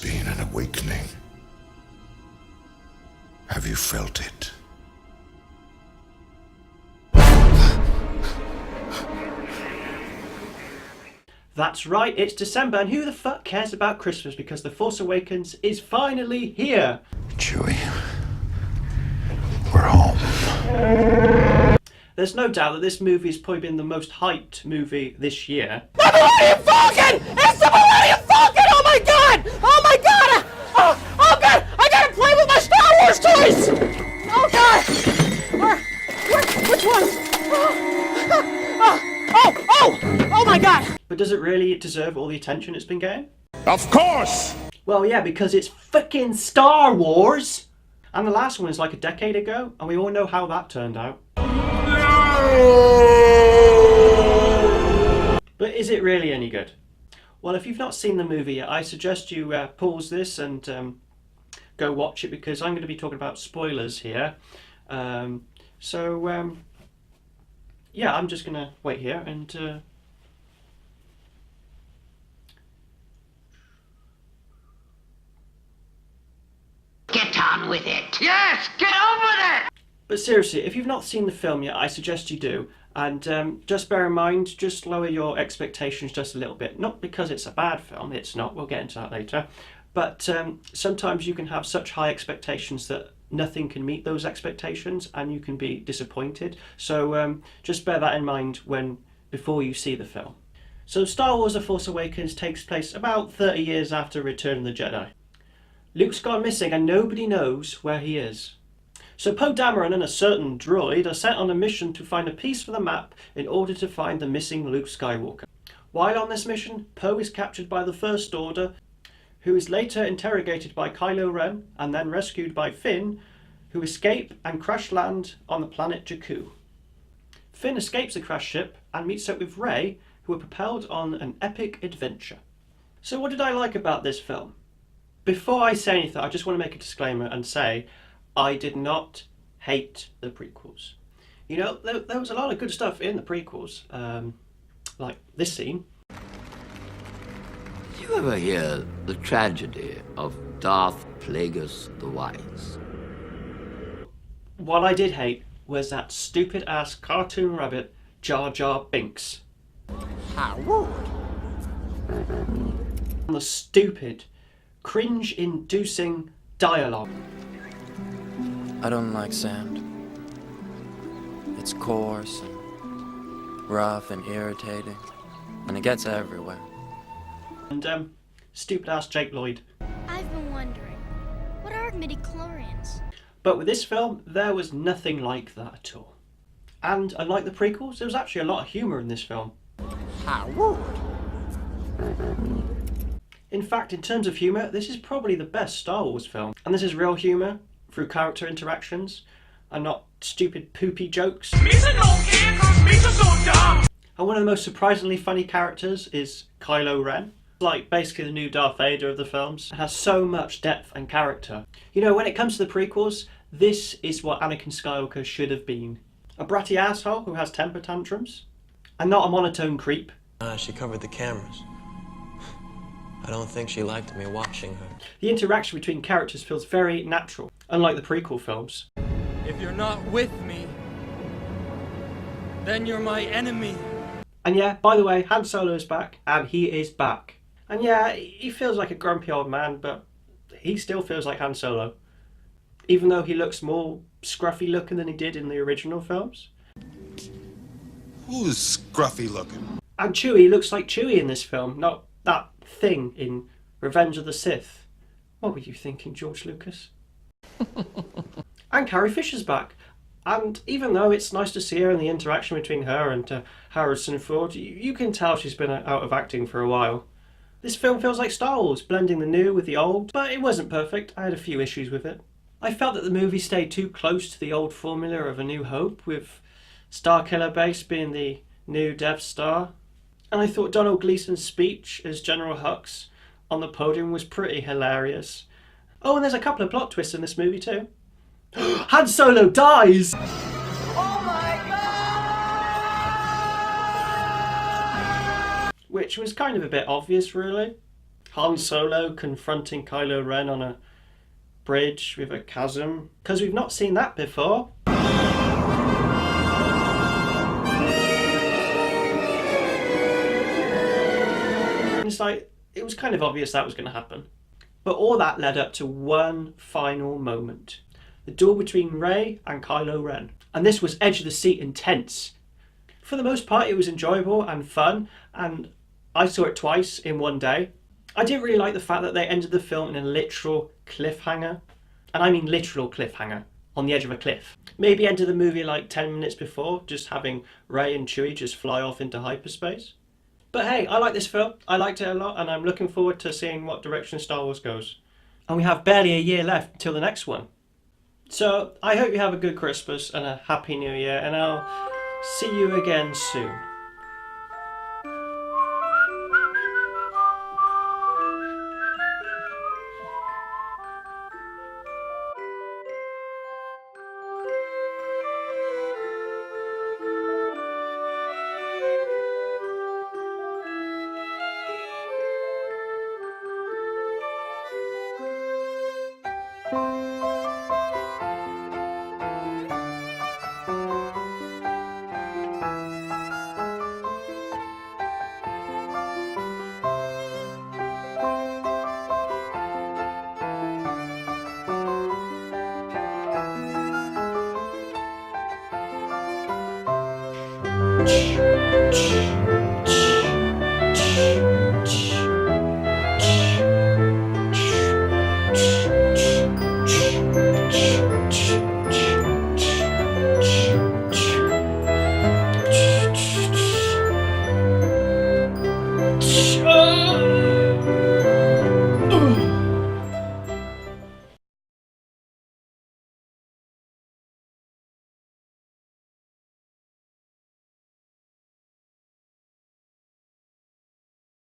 been an awakening. Have you felt it? That's right, it's December, and who the fuck cares about Christmas, because The Force Awakens is finally here! Chewie, we're home. There's no doubt that this movie has probably been the most hyped movie this year. The Millennium Falcon! It's the Millennium Falcon! Oh my god! Oh my god! Oh god! I gotta play with my Star Wars toys! Oh god! Which one? Oh my god! But does it really deserve all the attention it's been getting? Of course! Well, yeah, because it's fucking Star Wars! And the last one is like a decade ago, and we all know how that turned out. But is it really any good? Well, if you've not seen the movie yet, I suggest you pause this and go watch it, because I'm going to be talking about spoilers here. Yeah, I'm just going to wait here and... Get on with it. Yes, get on with it! But seriously, if you've not seen the film yet, I suggest you do. And just bear in mind, just lower your expectations just a little bit. Not because it's a bad film, it's not, we'll get into that later. But sometimes you can have such high expectations that nothing can meet those expectations and you can be disappointed. So just bear that in mind before you see the film. So Star Wars The Force Awakens takes place about 30 years after Return of the Jedi. Luke's gone missing and nobody knows where he is. So Poe Dameron and a certain droid are sent on a mission to find a piece for the map in order to find the missing Luke Skywalker. While on this mission, Poe is captured by the First Order, who is later interrogated by Kylo Ren and then rescued by Finn, who escape and crash land on the planet Jakku. Finn escapes the crash ship and meets up with Rey, who are propelled on an epic adventure. So what did I like about this film? Before I say anything, I just want to make a disclaimer and say I did not hate the prequels. You know, there was a lot of good stuff in the prequels, like this scene. Did you ever hear the tragedy of Darth Plagueis the Wise? What I did hate was that stupid ass cartoon rabbit Jar Jar Binks. Howard. And the stupid, cringe-inducing dialogue. I don't like sand. It's coarse and rough and irritating, and it gets everywhere. And stupid ass Jake Lloyd. I've been wondering, what are midichlorians? But with this film, there was nothing like that at all. And unlike the prequels, there was actually a lot of humour in this film. Howard. In fact, in terms of humour, this is probably the best Star Wars film. And this is real humour through character interactions and not stupid poopy jokes. And one of the most surprisingly funny characters is Kylo Ren. Like basically the new Darth Vader of the films. It has so much depth and character. You know, when it comes to the prequels, this is what Anakin Skywalker should have been. A bratty asshole who has temper tantrums. And not a monotone creep. She covered the cameras. I don't think she liked me watching her. The interaction between characters feels very natural, unlike the prequel films. If you're not with me, then you're my enemy. And yeah, by the way, Han Solo is back, and he is back. And yeah, he feels like a grumpy old man, but he still feels like Han Solo. Even though he looks more scruffy looking than he did in the original films. Who's scruffy looking? And Chewie looks like Chewie in this film, not that thing in Revenge of the Sith. What were you thinking, George Lucas? And Carrie Fisher's back. And even though it's nice to see her and the interaction between her and Harrison Ford, you can tell she's been out of acting for a while. This film feels like Star Wars, blending the new with the old, but it wasn't perfect. I had a few issues with it. I felt that the movie stayed too close to the old formula of A New Hope, with Starkiller Base being the new Death Star. And I thought Donald Gleason's speech as General Hux on the podium was pretty hilarious. Oh, and there's a couple of plot twists in this movie too. Han Solo dies! Oh my god! Which was kind of a bit obvious, really. Han Solo confronting Kylo Ren on a bridge with a chasm, because we've not seen that before. And it's like, it was kind of obvious that was going to happen. But all that led up to one final moment. The duel between Rey and Kylo Ren. And this was edge of the seat intense. For the most part, it was enjoyable and fun, and I saw it twice in one day. I didn't really like the fact that they ended the film in a literal cliffhanger. And I mean literal cliffhanger, on the edge of a cliff. Maybe ended the movie like 10 minutes before, just having Rey and Chewie just fly off into hyperspace. But hey, I like this film. I liked it a lot, and I'm looking forward to seeing what direction Star Wars goes. And we have barely a year left until the next one. So I hope you have a good Christmas and a happy New Year, and I'll see you again soon. Ch-ch.